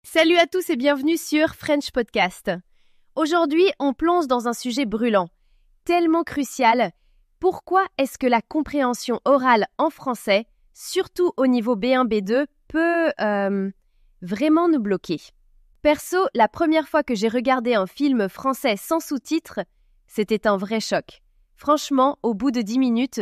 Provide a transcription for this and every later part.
Salut à tous et bienvenue sur French Podcast. Aujourd'hui, on plonge dans un sujet brûlant, tellement crucial. Pourquoi est-ce que la compréhension orale en français, surtout au niveau B1, B2, peut vraiment nous bloquer? Perso, la première fois que j'ai regardé un film français sans sous-titres, c'était un vrai choc. Franchement, au bout de 10 minutes,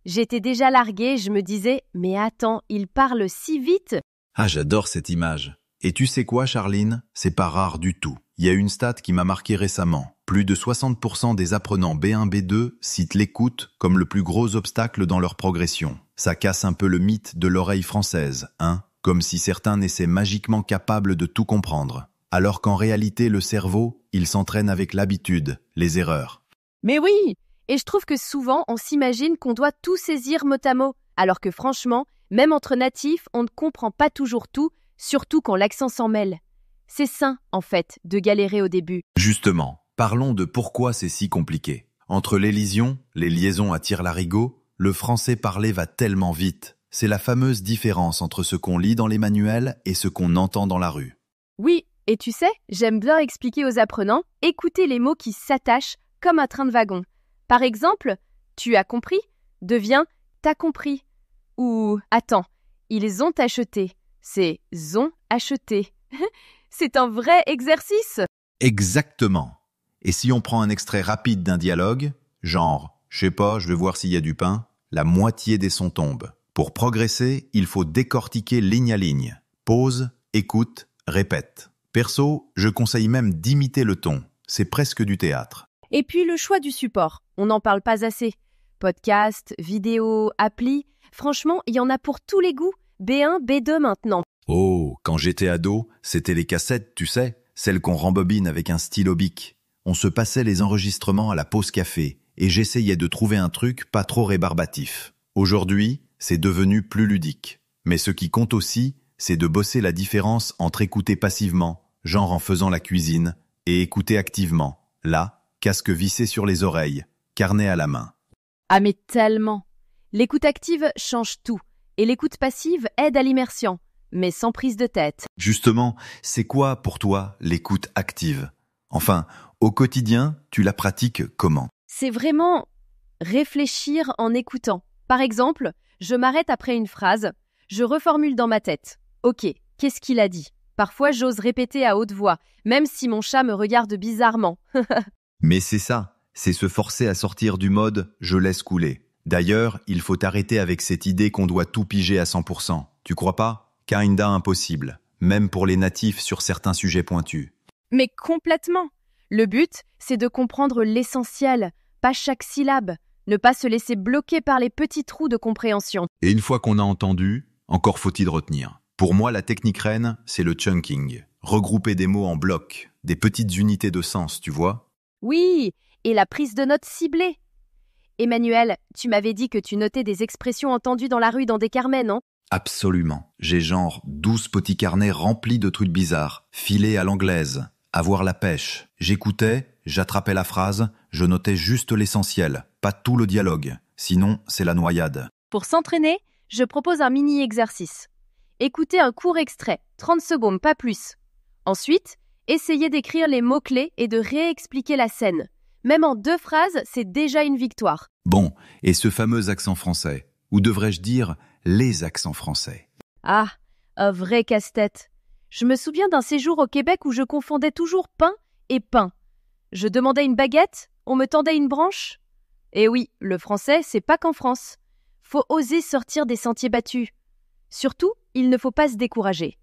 j'étais déjà larguée, je me disais « Mais attends, il parle si vite !» Ah, j'adore cette image. Et tu sais quoi, Charline? C'est pas rare du tout. Il y a une stat qui m'a marqué récemment. Plus de 60% des apprenants B1, B2 citent l'écoute comme le plus gros obstacle dans leur progression. Ça casse un peu le mythe de l'oreille française, hein? Comme si certains naissaient magiquement capables de tout comprendre. Alors qu'en réalité, le cerveau, il s'entraîne avec l'habitude, les erreurs. Mais oui! Et je trouve que souvent, on s'imagine qu'on doit tout saisir mot à mot, alors que franchement, même entre natifs, on ne comprend pas toujours tout, surtout quand l'accent s'en mêle. C'est sain, en fait, de galérer au début. Justement, parlons de pourquoi c'est si compliqué. Entre l'élision, les liaisons à tire-larigot, le français parlé va tellement vite. C'est la fameuse différence entre ce qu'on lit dans les manuels et ce qu'on entend dans la rue. Oui, et tu sais, j'aime bien expliquer aux apprenants, écouter les mots qui s'attachent comme un train de wagon. Par exemple, tu as compris devient t'as compris. Ou attends, ils ont acheté. C'est ont acheté. C'est un vrai exercice. Exactement. Et si on prend un extrait rapide d'un dialogue, genre « je sais pas, je vais voir s'il y a du pain », la moitié des sons tombent. Pour progresser, il faut décortiquer ligne à ligne. Pause, écoute, répète. Perso, je conseille même d'imiter le ton. C'est presque du théâtre. Et puis le choix du support, on n'en parle pas assez. Podcast, vidéo, appli, franchement, il y en a pour tous les goûts. B1, B2 maintenant. Oh, quand j'étais ado, c'était les cassettes, tu sais, celles qu'on rembobine avec un stylo bic. On se passait les enregistrements à la pause café et j'essayais de trouver un truc pas trop rébarbatif. Aujourd'hui, c'est devenu plus ludique. Mais ce qui compte aussi, c'est de bosser la différence entre écouter passivement, genre en faisant la cuisine, et écouter activement. Là, casque vissé sur les oreilles, carnet à la main. Ah mais tellement. L'écoute active change tout. Et l'écoute passive aide à l'immersion, mais sans prise de tête. Justement, c'est quoi pour toi l'écoute active? Enfin, au quotidien, tu la pratiques comment? C'est vraiment réfléchir en écoutant. Par exemple, je m'arrête après une phrase, je reformule dans ma tête. Ok, qu'est-ce qu'il a dit? Parfois, j'ose répéter à haute voix, même si mon chat me regarde bizarrement. Mais c'est ça, c'est se forcer à sortir du mode « je laisse couler ». D'ailleurs, il faut arrêter avec cette idée qu'on doit tout piger à 100%. Tu crois pas? Kinda impossible, même pour les natifs sur certains sujets pointus. Mais complètement. Le but, c'est de comprendre l'essentiel, pas chaque syllabe, ne pas se laisser bloquer par les petits trous de compréhension. Et une fois qu'on a entendu, encore faut-il retenir. Pour moi, la technique reine, c'est le chunking. Regrouper des mots en blocs, des petites unités de sens, tu vois? Oui, et la prise de notes ciblée. Emmanuel, tu m'avais dit que tu notais des expressions entendues dans la rue dans des carnets, non? Absolument. J'ai genre 12 petits carnets remplis de trucs bizarres, filés à l'anglaise, avoir la pêche. J'écoutais, j'attrapais la phrase, je notais juste l'essentiel, pas tout le dialogue. Sinon, c'est la noyade. Pour s'entraîner, je propose un mini-exercice. Écoutez un court extrait, 30 secondes, pas plus. Ensuite, essayez d'écrire les mots-clés et de réexpliquer la scène. Même en 2 phrases, c'est déjà une victoire. Bon, et ce fameux accent français, ou devrais-je dire les accents français? Ah, un vrai casse-tête. Je me souviens d'un séjour au Québec où je confondais toujours pain et pain. Je demandais une baguette, on me tendait une branche. Et oui, le français, c'est pas qu'en France. Faut oser sortir des sentiers battus. Surtout, il ne faut pas se décourager.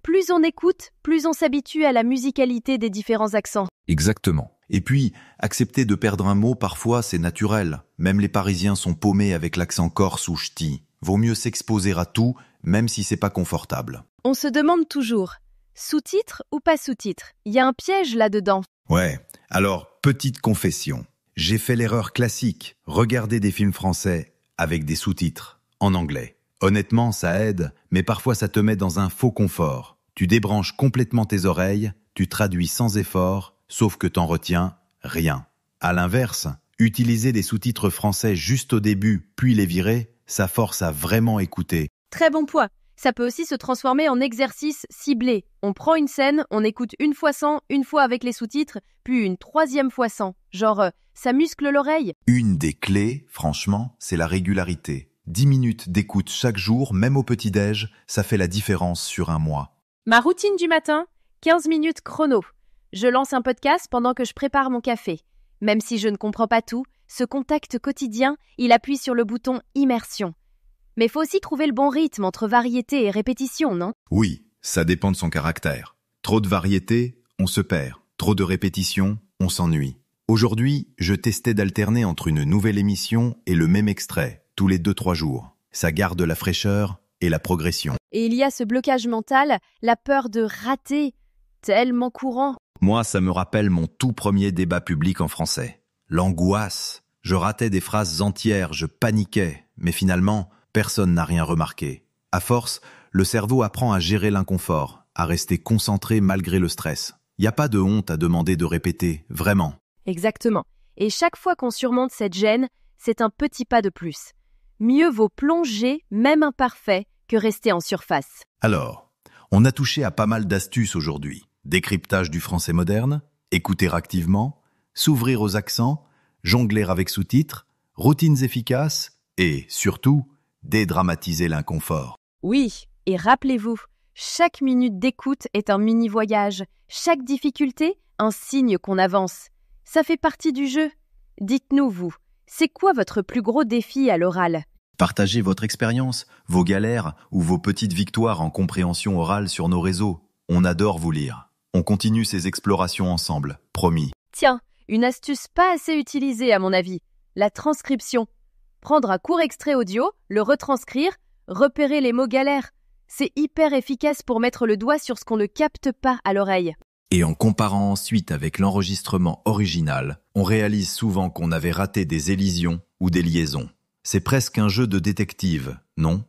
Plus on écoute, plus on s'habitue à la musicalité des différents accents. Exactement. Et puis, accepter de perdre un mot, parfois, c'est naturel. Même les Parisiens sont paumés avec l'accent corse ou ch'ti. Vaut mieux s'exposer à tout, même si c'est pas confortable. On se demande toujours, sous-titres ou pas sous-titres? Il y a un piège là-dedans. Ouais, alors, petite confession. J'ai fait l'erreur classique, regarder des films français avec des sous-titres, en anglais. Honnêtement, ça aide, mais parfois ça te met dans un faux confort. Tu débranches complètement tes oreilles, tu traduis sans effort, sauf que t'en retiens rien. À l'inverse, utiliser des sous-titres français juste au début, puis les virer, ça force à vraiment écouter. Très bon point. Ça peut aussi se transformer en exercice ciblé. On prend une scène, on écoute une fois sans, une fois avec les sous-titres, puis une troisième fois sans. Genre, ça muscle l'oreille. Une des clés, franchement, c'est la régularité. 10 minutes d'écoute chaque jour, même au petit-déj, ça fait la différence sur un mois. Ma routine du matin, 15 minutes chrono. Je lance un podcast pendant que je prépare mon café. Même si je ne comprends pas tout, ce contact quotidien, il appuie sur le bouton immersion. Mais faut aussi trouver le bon rythme entre variété et répétition, non? Oui, ça dépend de son caractère. Trop de variété, on se perd. Trop de répétition, on s'ennuie. Aujourd'hui, je testais d'alterner entre une nouvelle émission et le même extrait, tous les 2-3 jours. Ça garde la fraîcheur et la progression. Et il y a ce blocage mental, la peur de rater, tellement courant. Moi, ça me rappelle mon tout premier débat public en français. L'angoisse. Je ratais des phrases entières, je paniquais, mais finalement, personne n'a rien remarqué. À force, le cerveau apprend à gérer l'inconfort, à rester concentré malgré le stress. Il n'y a pas de honte à demander de répéter, vraiment. Exactement. Et chaque fois qu'on surmonte cette gêne, c'est un petit pas de plus. Mieux vaut plonger, même imparfait, que rester en surface. Alors, on a touché à pas mal d'astuces aujourd'hui. Décryptage du français moderne, écouter activement, s'ouvrir aux accents, jongler avec sous-titres, routines efficaces et, surtout, dédramatiser l'inconfort. Oui, et rappelez-vous, chaque minute d'écoute est un mini-voyage. Chaque difficulté, un signe qu'on avance. Ça fait partie du jeu. Dites-nous, vous, c'est quoi votre plus gros défi à l'oral? Partagez votre expérience, vos galères ou vos petites victoires en compréhension orale sur nos réseaux. On adore vous lire. On continue ces explorations ensemble, promis. Tiens, une astuce pas assez utilisée à mon avis, la transcription. Prendre un court extrait audio, le retranscrire, repérer les mots galères. C'est hyper efficace pour mettre le doigt sur ce qu'on ne capte pas à l'oreille. Et en comparant ensuite avec l'enregistrement original, on réalise souvent qu'on avait raté des élisions ou des liaisons. C'est presque un jeu de détective, non?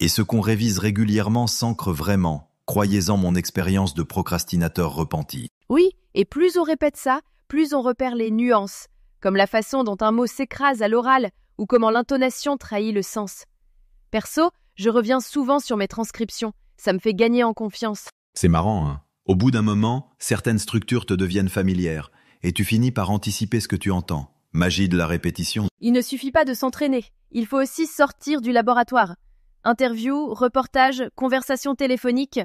Et ce qu'on révise régulièrement s'ancre vraiment, croyez-en mon expérience de procrastinateur repenti. Oui, et plus on répète ça, plus on repère les nuances, comme la façon dont un mot s'écrase à l'oral ou comment l'intonation trahit le sens. Perso, je reviens souvent sur mes transcriptions, ça me fait gagner en confiance. C'est marrant, hein? Au bout d'un moment, certaines structures te deviennent familières et tu finis par anticiper ce que tu entends. Magie de la répétition. Il ne suffit pas de s'entraîner, il faut aussi sortir du laboratoire. Interview, reportage, conversation téléphonique,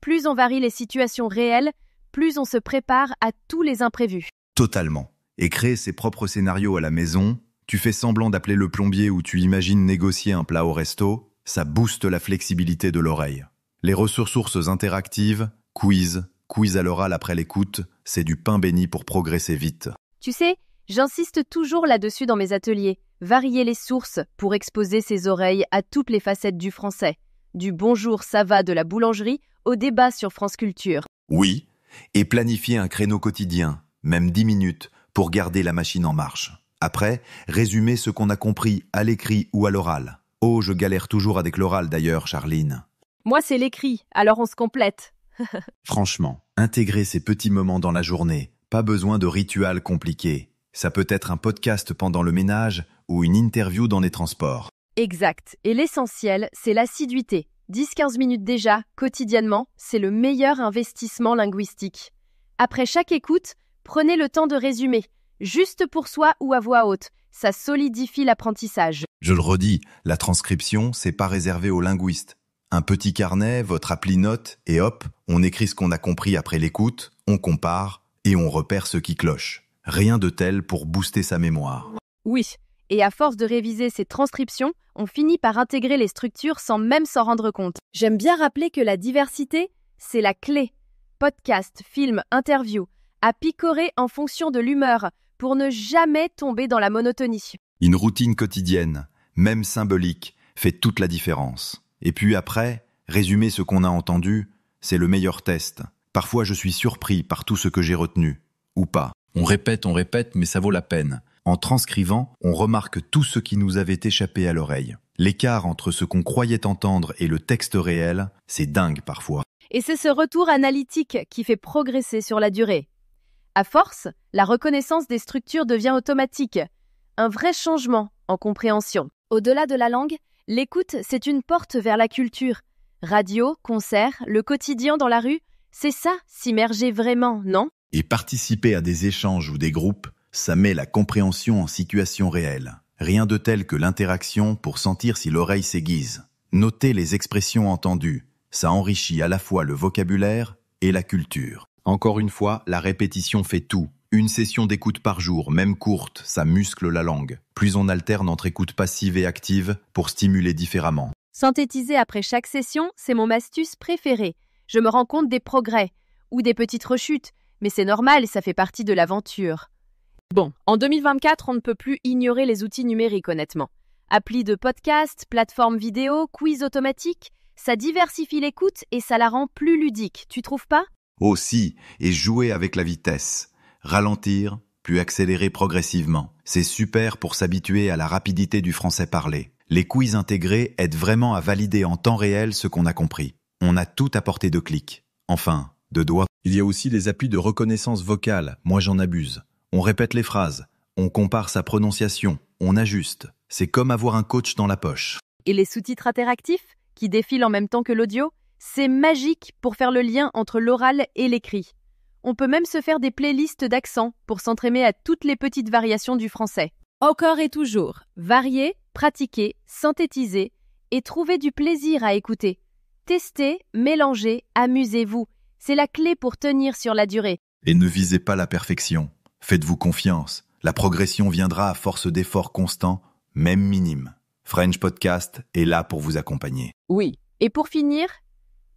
plus on varie les situations réelles, plus on se prépare à tous les imprévus. Totalement. Et créer ses propres scénarios à la maison, tu fais semblant d'appeler le plombier ou tu imagines négocier un plat au resto, ça booste la flexibilité de l'oreille. Les ressources interactives, quiz à l'oral après l'écoute, c'est du pain béni pour progresser vite. Tu sais, j'insiste toujours là-dessus dans mes ateliers. Varier les sources pour exposer ses oreilles à toutes les facettes du français. Du bonjour, ça va de la boulangerie au débat sur France Culture. Oui, et planifier un créneau quotidien, même 10 minutes, pour garder la machine en marche. Après, résumer ce qu'on a compris à l'écrit ou à l'oral. Oh, je galère toujours avec l'oral d'ailleurs, Charline. Moi, c'est l'écrit, alors on se complète. Franchement, intégrer ces petits moments dans la journée, pas besoin de rituels compliqués. Ça peut être un podcast pendant le ménage ou une interview dans les transports. Exact. Et l'essentiel, c'est l'assiduité. 10-15 minutes déjà, quotidiennement, c'est le meilleur investissement linguistique. Après chaque écoute, prenez le temps de résumer, juste pour soi ou à voix haute. Ça solidifie l'apprentissage. Je le redis, la transcription, c'est pas réservé aux linguistes. Un petit carnet, votre appli note, et hop, on écrit ce qu'on a compris après l'écoute, on compare, et on repère ce qui cloche. Rien de tel pour booster sa mémoire. Oui, et à force de réviser ces transcriptions, on finit par intégrer les structures sans même s'en rendre compte. J'aime bien rappeler que la diversité, c'est la clé. Podcast, film, interview, à picorer en fonction de l'humeur, pour ne jamais tomber dans la monotonie. Une routine quotidienne, même symbolique, fait toute la différence. Et puis après, résumer ce qu'on a entendu, c'est le meilleur test. Parfois je suis surpris par tout ce que j'ai retenu. Ou pas. On répète, mais ça vaut la peine. En transcrivant, on remarque tout ce qui nous avait échappé à l'oreille. L'écart entre ce qu'on croyait entendre et le texte réel, c'est dingue parfois. Et c'est ce retour analytique qui fait progresser sur la durée. À force, la reconnaissance des structures devient automatique. Un vrai changement en compréhension. Au-delà de la langue, L'écoute, c'est une porte vers la culture. Radio, concerts, le quotidien dans la rue, c'est ça, s'immerger vraiment, non? Et participer à des échanges ou des groupes, ça met la compréhension en situation réelle. Rien de tel que l'interaction pour sentir si l'oreille s'aiguise. Noter les expressions entendues, ça enrichit à la fois le vocabulaire et la culture. Encore une fois, la répétition fait tout. Une session d'écoute par jour, même courte, ça muscle la langue. Plus on alterne entre écoute passive et active pour stimuler différemment. Synthétiser après chaque session, c'est mon astuce préférée. Je me rends compte des progrès, ou des petites rechutes, mais c'est normal, ça fait partie de l'aventure. Bon, en 2024, on ne peut plus ignorer les outils numériques, honnêtement. Applis de podcast, plateformes vidéo, quiz automatique, ça diversifie l'écoute et ça la rend plus ludique, tu trouves pas? Aussi, et jouer avec la vitesse. Ralentir, puis accélérer progressivement. C'est super pour s'habituer à la rapidité du français parlé. Les quiz intégrés aident vraiment à valider en temps réel ce qu'on a compris. On a tout à portée de clic. Enfin, de doigts. Il y a aussi les applis de reconnaissance vocale. Moi, j'en abuse. On répète les phrases. On compare sa prononciation. On ajuste. C'est comme avoir un coach dans la poche. Et les sous-titres interactifs, qui défilent en même temps que l'audio, c'est magique pour faire le lien entre l'oral et l'écrit. On peut même se faire des playlists d'accents pour s'entraîner à toutes les petites variations du français. Encore et toujours, varier, pratiquer, synthétiser et trouver du plaisir à écouter. Testez, mélangez, amusez-vous. C'est la clé pour tenir sur la durée. Et ne visez pas la perfection. Faites-vous confiance. La progression viendra à force d'efforts constants, même minimes. French Podcast est là pour vous accompagner. Oui. Et pour finir,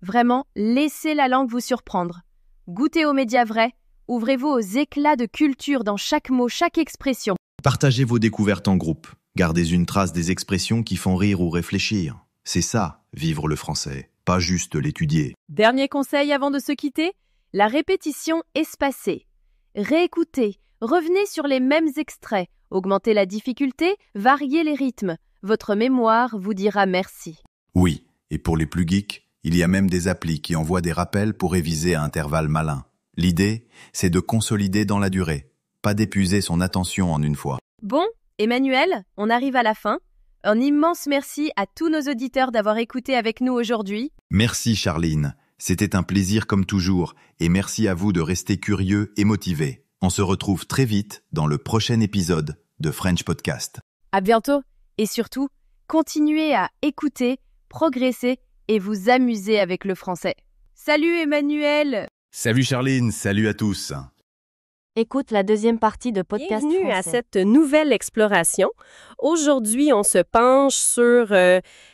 vraiment, laissez la langue vous surprendre. Goûtez aux médias vrais, ouvrez-vous aux éclats de culture dans chaque mot, chaque expression. Partagez vos découvertes en groupe. Gardez une trace des expressions qui font rire ou réfléchir. C'est ça, vivre le français, pas juste l'étudier. Dernier conseil avant de se quitter, la répétition espacée. Réécoutez, revenez sur les mêmes extraits, augmentez la difficulté, variez les rythmes. Votre mémoire vous dira merci. Oui, et pour les plus geeks, il y a même des applis qui envoient des rappels pour réviser à intervalles malins. L'idée, c'est de consolider dans la durée, pas d'épuiser son attention en une fois. Bon, Emmanuel, on arrive à la fin. Un immense merci à tous nos auditeurs d'avoir écouté avec nous aujourd'hui. Merci Charline, c'était un plaisir comme toujours, et merci à vous de rester curieux et motivés. On se retrouve très vite dans le prochain épisode de French Podcast. À bientôt, et surtout, continuez à écouter, progresser et vous amuser avec le français. Salut Emmanuel! Salut Charline, salut à tous. Écoute la deuxième partie de Podcast Bienvenue français. à cette nouvelle exploration. Aujourd'hui, on se penche sur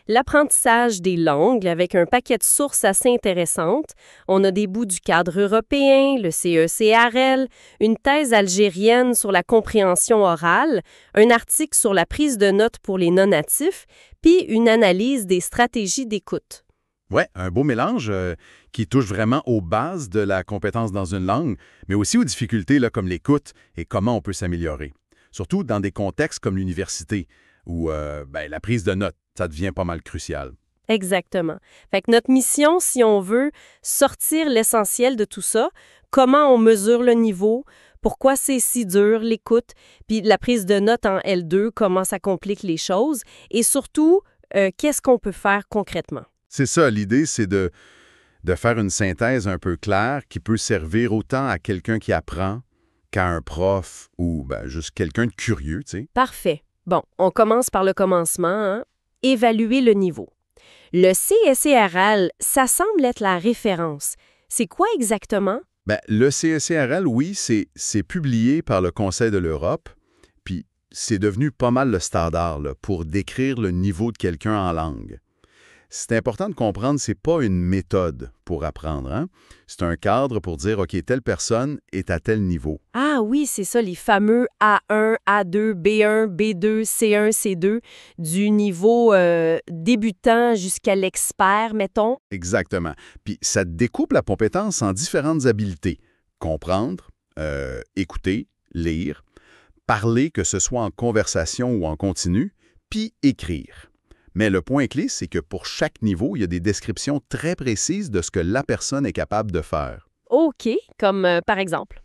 l'apprentissage des langues avec un paquet de sources assez intéressantes. On a des bouts du cadre européen, le CECRL, une thèse algérienne sur la compréhension orale, un article sur la prise de notes pour les non-natifs, puis une analyse des stratégies d'écoute. Oui, un beau mélange qui touche vraiment aux bases de la compétence dans une langue, mais aussi aux difficultés là, comme l'écoute et comment on peut s'améliorer. Surtout dans des contextes comme l'université, où la prise de notes, ça devient pas mal crucial. Exactement. Fait que notre mission, si on veut sortir l'essentiel de tout ça, comment on mesure le niveau, pourquoi c'est si dur, l'écoute, puis la prise de notes en L2, comment ça complique les choses, et surtout, qu'est-ce qu'on peut faire concrètement? C'est ça, l'idée, c'est de faire une synthèse un peu claire qui peut servir autant à quelqu'un qui apprend qu'à un prof ou juste quelqu'un de curieux, tu sais. Parfait. Bon, on commence par le commencement, hein? Évaluer le niveau. Le CECRL, ça semble être la référence. C'est quoi exactement? Le CECRL, oui, c'est publié par le Conseil de l'Europe, puis c'est devenu pas mal le standard là, pour décrire le niveau de quelqu'un en langue. C'est important de comprendre, c'est pas une méthode pour apprendre, hein? C'est un cadre pour dire, OK, telle personne est à tel niveau. Ah oui, c'est ça, les fameux A1, A2, B1, B2, C1, C2, du niveau débutant jusqu'à l'expert, mettons. Exactement. Puis ça découpe la compétence en différentes habiletés. Comprendre, écouter, lire, parler, que ce soit en conversation ou en continu, puis écrire. Mais le point clé, c'est que pour chaque niveau, il y a des descriptions très précises de ce que la personne est capable de faire. OK, comme par exemple?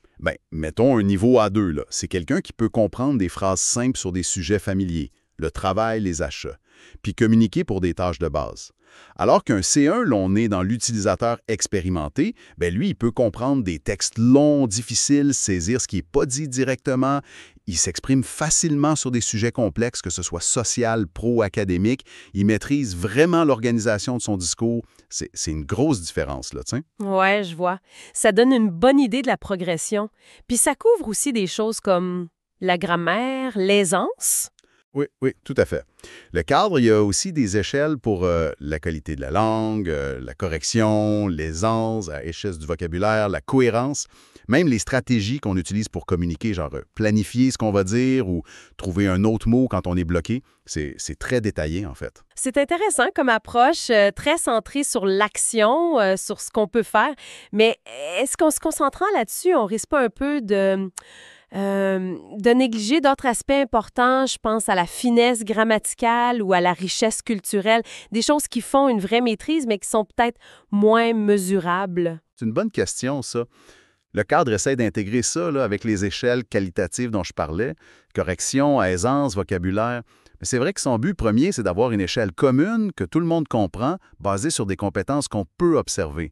Mettons un niveau A2, là. C'est quelqu'un qui peut comprendre des phrases simples sur des sujets familiers, le travail, les achats. puis communiquer pour des tâches de base. Alors qu'un C1, l'on est dans l'utilisateur expérimenté, ben lui, il peut comprendre des textes longs, difficiles, saisir ce qui n'est pas dit directement. Il s'exprime facilement sur des sujets complexes, que ce soit social, pro, académique. Il maîtrise vraiment l'organisation de son discours. C'est une grosse différence, là, tiens. Ouais, je vois. Ça donne une bonne idée de la progression. Puis ça couvre aussi des choses comme la grammaire, l'aisance. Oui, oui, tout à fait. Le cadre, il y a aussi des échelles pour la qualité de la langue, la correction, l'aisance, la richesse du vocabulaire, la cohérence, même les stratégies qu'on utilise pour communiquer, genre planifier ce qu'on va dire ou trouver un autre mot quand on est bloqué. C'est très détaillé, en fait. C'est intéressant comme approche, très centrée sur l'action, sur ce qu'on peut faire. Mais est-ce qu'en se concentrant là-dessus, on risque pas un peu de négliger d'autres aspects importants? Je pense à la finesse grammaticale ou à la richesse culturelle, des choses qui font une vraie maîtrise, mais qui sont peut-être moins mesurables. C'est une bonne question, ça. Le cadre essaie d'intégrer ça là, avec les échelles qualitatives dont je parlais, correction, aisance, vocabulaire. Mais c'est vrai que son but premier, c'est d'avoir une échelle commune que tout le monde comprend, basée sur des compétences qu'on peut observer.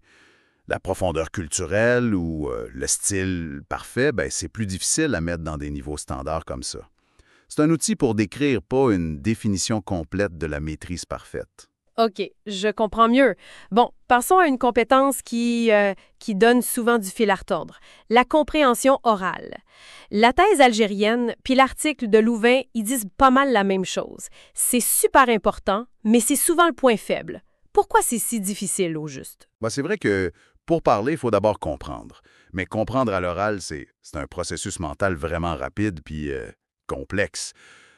La profondeur culturelle ou le style parfait, ben, c'est plus difficile à mettre dans des niveaux standards comme ça. C'est un outil pour décrire, pas une définition complète de la maîtrise parfaite. OK, je comprends mieux. Bon, passons à une compétence qui donne souvent du fil à retordre. La compréhension orale. La thèse algérienne puis l'article de Louvain, ils disent pas mal la même chose. C'est super important, mais c'est souvent le point faible. Pourquoi c'est si difficile au juste? Ben, c'est vrai que pour parler, il faut d'abord comprendre. Mais comprendre à l'oral, c'est un processus mental vraiment rapide puis complexe.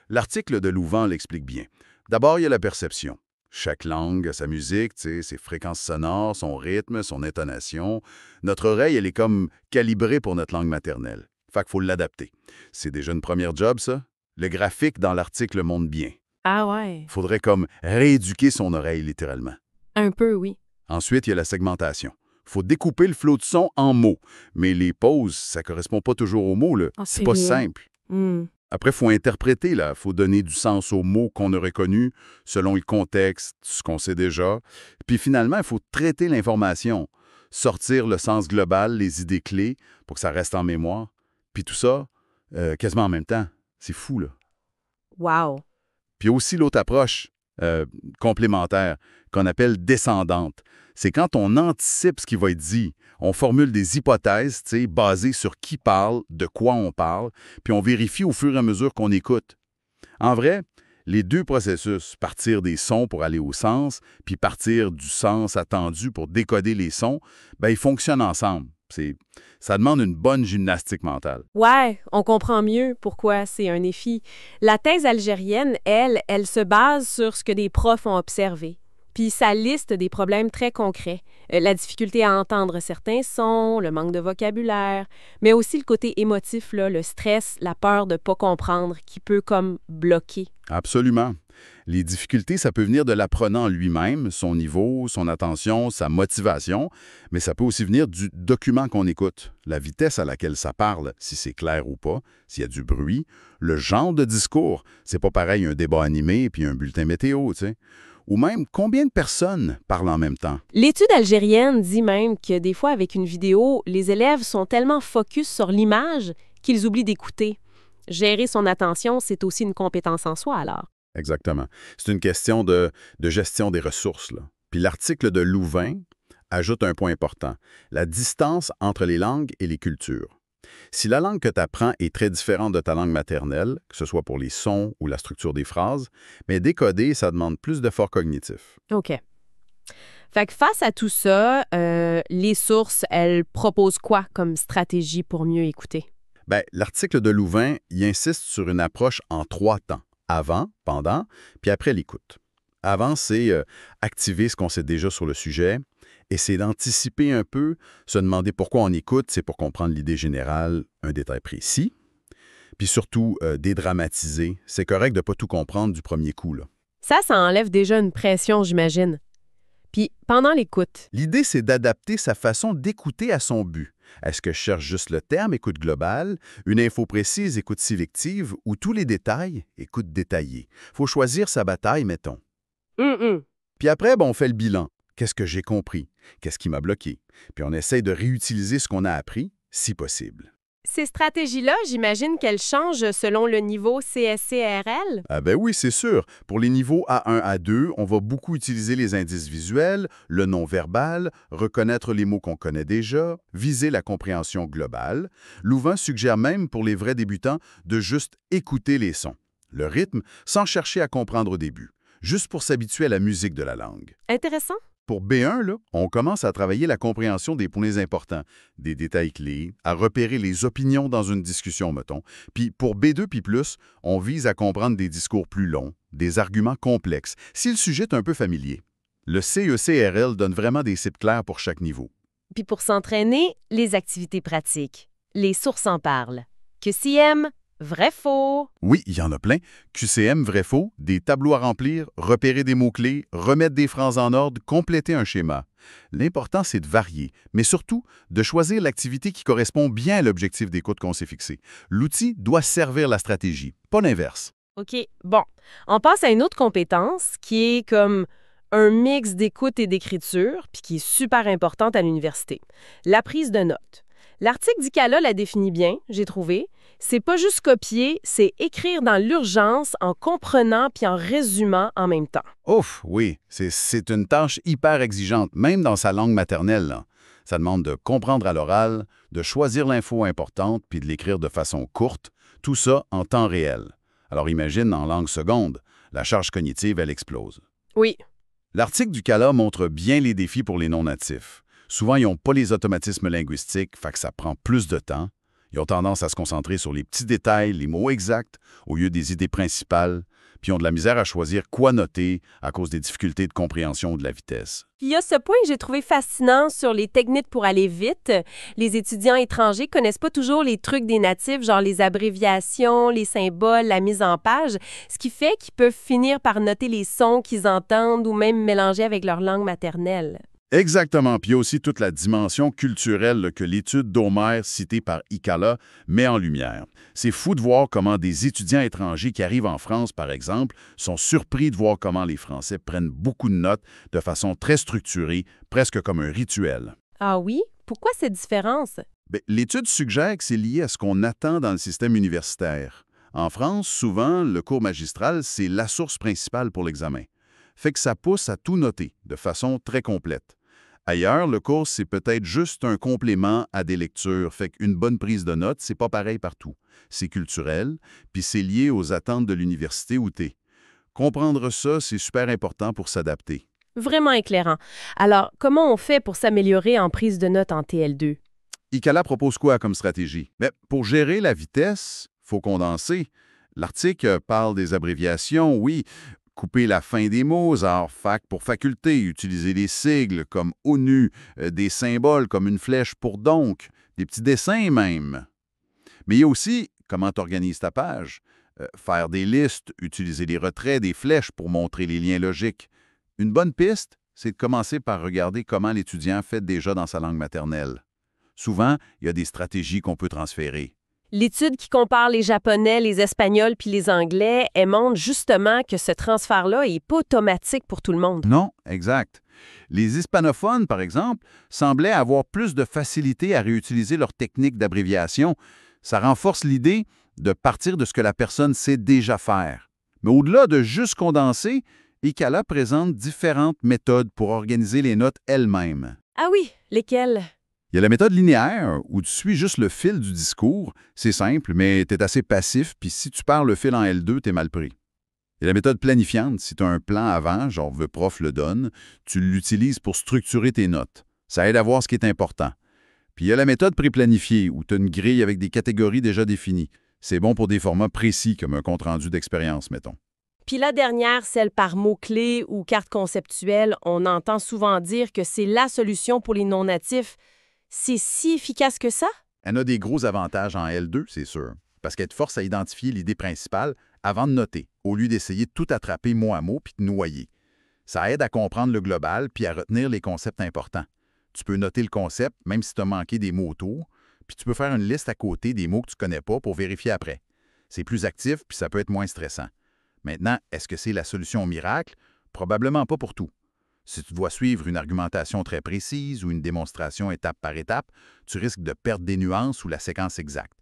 L'article de Louvain l'explique bien. D'abord, il y a la perception. Chaque langue a sa musique, ses fréquences sonores, son rythme, son intonation. Notre oreille, elle est comme calibrée pour notre langue maternelle. Fait qu'il faut l'adapter. C'est déjà une première job, ça. Le graphique dans l'article montre bien. Ah ouais. Faudrait comme rééduquer son oreille, littéralement. Un peu, oui. Ensuite, il y a la segmentation. Faut découper le flot de son en mots. Mais les pauses, ça correspond pas toujours aux mots, là. Ah, c'est pas vrai. simple. Après, il faut interpréter, là. Il faut donner du sens aux mots qu'on aurait connus, selon le contexte, ce qu'on sait déjà. Puis finalement, il faut traiter l'information, sortir le sens global, les idées clés, pour que ça reste en mémoire. Puis tout ça, quasiment en même temps. C'est fou, là. Wow. Puis aussi l'autre approche complémentaire, qu'on appelle descendante. C'est quand on anticipe ce qui va être dit. On formule des hypothèses, basées sur qui parle, de quoi on parle, puis on vérifie au fur et à mesure qu'on écoute. En vrai, les deux processus, partir des sons pour aller au sens, puis partir du sens attendu pour décoder les sons, ben, ils fonctionnent ensemble. Ça demande une bonne gymnastique mentale. Ouais, on comprend mieux pourquoi c'est un défi. La thèse algérienne, elle se base sur ce que des profs ont observé. Puis ça liste des problèmes très concrets. La difficulté à entendre certains sons, le manque de vocabulaire, mais aussi le côté émotif, là, le stress, la peur de ne pas comprendre qui peut comme bloquer. Absolument. Les difficultés, ça peut venir de l'apprenant lui-même, son niveau, son attention, sa motivation, mais ça peut aussi venir du document qu'on écoute, la vitesse à laquelle ça parle, si c'est clair ou pas, s'il y a du bruit, le genre de discours. C'est pas pareil un débat animé puis un bulletin météo, tu sais. Ou même, combien de personnes parlent en même temps? L'étude algérienne dit même que des fois, avec une vidéo, les élèves sont tellement focus sur l'image qu'ils oublient d'écouter. Gérer son attention, c'est aussi une compétence en soi, alors. Exactement. C'est une question de gestion des ressources, là. Puis l'article de Louvain ajoute un point important, la distance entre les langues et les cultures. Si la langue que tu apprends est très différente de ta langue maternelle, que ce soit pour les sons ou la structure des phrases, mais décoder, ça demande plus d'efforts cognitifs. OK. Fait que face à tout ça, les sources, elles proposent quoi comme stratégie pour mieux écouter? Bien, l'article de Louvain, il insiste sur une approche en 3 temps. Avant, pendant, puis après l'écoute. Avant, c'est activer ce qu'on sait déjà sur le sujet, essayer d'anticiper un peu, se demander pourquoi on écoute, c'est pour comprendre l'idée générale, un détail précis. Puis surtout, dédramatiser. C'est correct de ne pas tout comprendre du premier coup, là. Ça enlève déjà une pression, j'imagine. Puis, pendant l'écoute, L'idée, c'est d'adapter sa façon d'écouter à son but. Est-ce que je cherche juste le terme écoute globale, une info précise écoute sélective ou tous les détails écoute détaillée? Faut choisir sa bataille, mettons. Puis après, on fait le bilan. Qu'est-ce que j'ai compris? Qu'est-ce qui m'a bloqué? Puis on essaye de réutiliser ce qu'on a appris, si possible. Ces stratégies-là, j'imagine qu'elles changent selon le niveau CSCRL? Ah ben oui, c'est sûr. Pour les niveaux A1, A2, on va beaucoup utiliser les indices visuels, le non-verbal, reconnaître les mots qu'on connaît déjà, viser la compréhension globale. Louvain suggère même pour les vrais débutants de juste écouter les sons, le rythme, sans chercher à comprendre au début, juste pour s'habituer à la musique de la langue. Intéressant. Pour B1, là, on commence à travailler la compréhension des points importants, des détails clés, à repérer les opinions dans une discussion, mettons. Puis pour B2 puis plus, on vise à comprendre des discours plus longs, des arguments complexes, si le sujet est un peu familier. Le CECRL donne vraiment des cibles clairs pour chaque niveau. Puis pour s'entraîner, les activités pratiques. Les sources en parlent. QCM, vrai-faux. Oui, il y en a plein. QCM, vrai-faux, des tableaux à remplir, repérer des mots-clés, remettre des phrases en ordre, compléter un schéma. L'important, c'est de varier, mais surtout de choisir l'activité qui correspond bien à l'objectif d'écoute qu'on s'est fixé. L'outil doit servir la stratégie, pas l'inverse. OK, bon. On passe à une autre compétence qui est comme un mix d'écoute et d'écriture, puis qui est super importante à l'université. La prise de notes. L'article d'ICALA la définit bien, j'ai trouvé. C'est pas juste copier, c'est écrire dans l'urgence en comprenant puis en résumant en même temps. Ouf, oui, c'est une tâche hyper exigeante, même dans sa langue maternelle, là. Ça demande de comprendre à l'oral, de choisir l'info importante puis de l'écrire de façon courte, tout ça en temps réel. Alors imagine, en langue seconde, la charge cognitive, elle explose. Oui. L'article du CALA montre bien les défis pour les non-natifs. Souvent, ils n'ont pas les automatismes linguistiques, fait que ça prend plus de temps. Ils ont tendance à se concentrer sur les petits détails, les mots exacts, au lieu des idées principales, puis ils ont de la misère à choisir quoi noter à cause des difficultés de compréhension ou de la vitesse. Puis il y a ce point que j'ai trouvé fascinant sur les techniques pour aller vite. Les étudiants étrangers connaissent pas toujours les trucs des natifs, genre les abréviations, les symboles, la mise en page, ce qui fait qu'ils peuvent finir par noter les sons qu'ils entendent ou même mélanger avec leur langue maternelle. Exactement, puis il y a aussi toute la dimension culturelle là, que l'étude d'Homer citée par ICALA met en lumière. C'est fou de voir comment des étudiants étrangers qui arrivent en France, par exemple, sont surpris de voir comment les Français prennent beaucoup de notes de façon très structurée, presque comme un rituel. Ah oui? Pourquoi cette différence? Bien, l'étude suggère que c'est lié à ce qu'on attend dans le système universitaire. En France, souvent, le cours magistral, c'est la source principale pour l'examen. Fait que ça pousse à tout noter de façon très complète. Ailleurs, le cours, c'est peut-être juste un complément à des lectures, fait qu'une bonne prise de notes, c'est pas pareil partout. C'est culturel, puis c'est lié aux attentes de l'université où t'es. Comprendre ça, c'est super important pour s'adapter. Vraiment éclairant. Alors, comment on fait pour s'améliorer en prise de notes en TL2? ICALA propose quoi comme stratégie? Bien, pour gérer la vitesse, faut condenser. L'article parle des abréviations, oui. Couper la fin des mots, genre fac pour faculté, utiliser des sigles comme ONU, des symboles comme une flèche pour donc, des petits dessins même. Mais il y a aussi comment tu organises ta page, faire des listes, utiliser des retraits, des flèches pour montrer les liens logiques. Une bonne piste, c'est de commencer par regarder comment l'étudiant fait déjà dans sa langue maternelle. Souvent, il y a des stratégies qu'on peut transférer. L'étude qui compare les Japonais, les Espagnols puis les Anglais, elle montre justement que ce transfert-là n'est pas automatique pour tout le monde. Non, exact. Les hispanophones, par exemple, semblaient avoir plus de facilité à réutiliser leurs techniques d'abréviation. Ça renforce l'idée de partir de ce que la personne sait déjà faire. Mais au-delà de juste condenser, ICALA présente différentes méthodes pour organiser les notes elles-mêmes. Ah oui, lesquelles? Il y a la méthode linéaire, où tu suis juste le fil du discours. C'est simple, mais tu es assez passif, puis si tu perds le fil en L2, tu es mal pris. Il y a la méthode planifiante. Si tu as un plan avant, genre « le prof le donne », tu l'utilises pour structurer tes notes. Ça aide à voir ce qui est important. Puis il y a la méthode préplanifiée, où tu as une grille avec des catégories déjà définies. C'est bon pour des formats précis, comme un compte-rendu d'expérience, mettons. Puis la dernière, celle par mots-clés ou carte conceptuelle, on entend souvent dire que c'est la solution pour les non-natifs. C'est si efficace que ça? Elle a des gros avantages en L2, c'est sûr, parce qu'elle te force à identifier l'idée principale avant de noter, au lieu d'essayer de tout attraper mot à mot puis de noyer. Ça aide à comprendre le global puis à retenir les concepts importants. Tu peux noter le concept, même si tu as manqué des mots autour, puis tu peux faire une liste à côté des mots que tu connais pas pour vérifier après. C'est plus actif puis ça peut être moins stressant. Maintenant, est-ce que c'est la solution miracle? Probablement pas pour tout. Si tu dois suivre une argumentation très précise ou une démonstration étape par étape, tu risques de perdre des nuances ou la séquence exacte.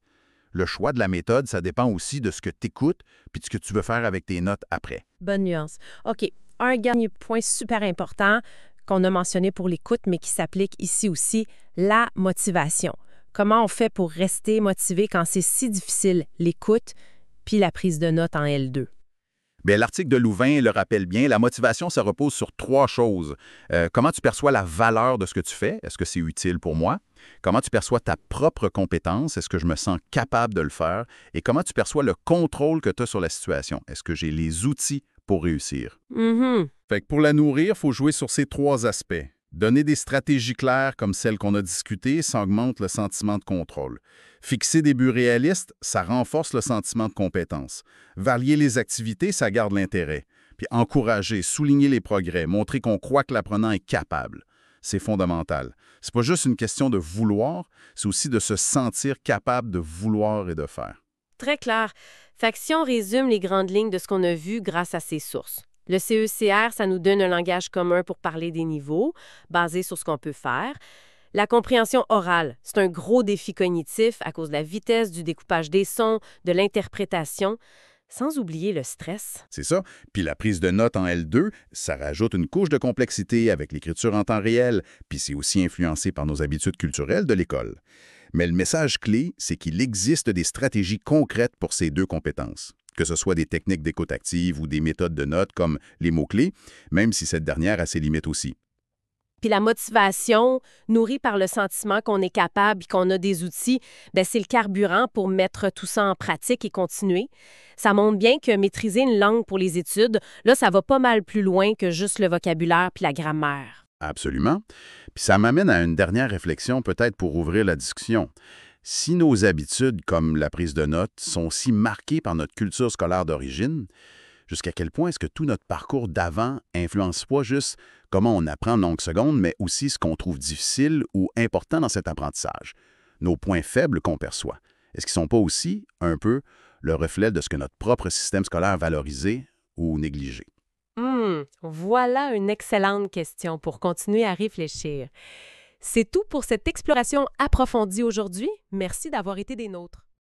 Le choix de la méthode, ça dépend aussi de ce que tu écoutes puis de ce que tu veux faire avec tes notes après. Bonne nuance. OK, un dernier point super important qu'on a mentionné pour l'écoute, mais qui s'applique ici aussi, la motivation. Comment on fait pour rester motivé quand c'est si difficile, l'écoute puis la prise de notes en L2? Bien, l'article de Louvain le rappelle bien, la motivation, ça repose sur 3 choses. Comment tu perçois la valeur de ce que tu fais? Est-ce que c'est utile pour moi? Comment tu perçois ta propre compétence? Est-ce que je me sens capable de le faire? Et comment tu perçois le contrôle que tu as sur la situation? Est-ce que j'ai les outils pour réussir? Fait que pour la nourrir, il faut jouer sur ces 3 aspects. Donner des stratégies claires comme celles qu'on a discutées, ça augmente le sentiment de contrôle. Fixer des buts réalistes, ça renforce le sentiment de compétence. Varier les activités, ça garde l'intérêt. Puis encourager, souligner les progrès, montrer qu'on croit que l'apprenant est capable. C'est fondamental. C'est pas juste une question de vouloir, c'est aussi de se sentir capable de vouloir et de faire. Très clair. Fait que si on résume les grandes lignes de ce qu'on a vu grâce à ces sources. Le CECR, ça nous donne un langage commun pour parler des niveaux, basé sur ce qu'on peut faire. La compréhension orale, c'est un gros défi cognitif à cause de la vitesse du découpage des sons, de l'interprétation, sans oublier le stress. C'est ça. Puis la prise de notes en L2, ça rajoute une couche de complexité avec l'écriture en temps réel, puis c'est aussi influencé par nos habitudes culturelles de l'école. Mais le message clé, c'est qu'il existe des stratégies concrètes pour ces 2 compétences. Que ce soit des techniques d'écoute active ou des méthodes de notes comme les mots-clés, même si cette dernière a ses limites aussi. Puis la motivation, nourrie par le sentiment qu'on est capable et qu'on a des outils, bien, c'est le carburant pour mettre tout ça en pratique et continuer. Ça montre bien que maîtriser une langue pour les études, là, ça va pas mal plus loin que juste le vocabulaire puis la grammaire. Absolument. Puis ça m'amène à une dernière réflexion peut-être pour ouvrir la discussion. Si nos habitudes, comme la prise de notes, sont si marquées par notre culture scolaire d'origine, jusqu'à quel point est-ce que tout notre parcours d'avant influence pas juste comment on apprend en longues secondes, mais aussi ce qu'on trouve difficile ou important dans cet apprentissage, nos points faibles qu'on perçoit? Est-ce qu'ils ne sont pas aussi, un peu, le reflet de ce que notre propre système scolaire valorisé ou négligé? Voilà une excellente question pour continuer à réfléchir. C'est tout pour cette exploration approfondie aujourd'hui. Merci d'avoir été des nôtres.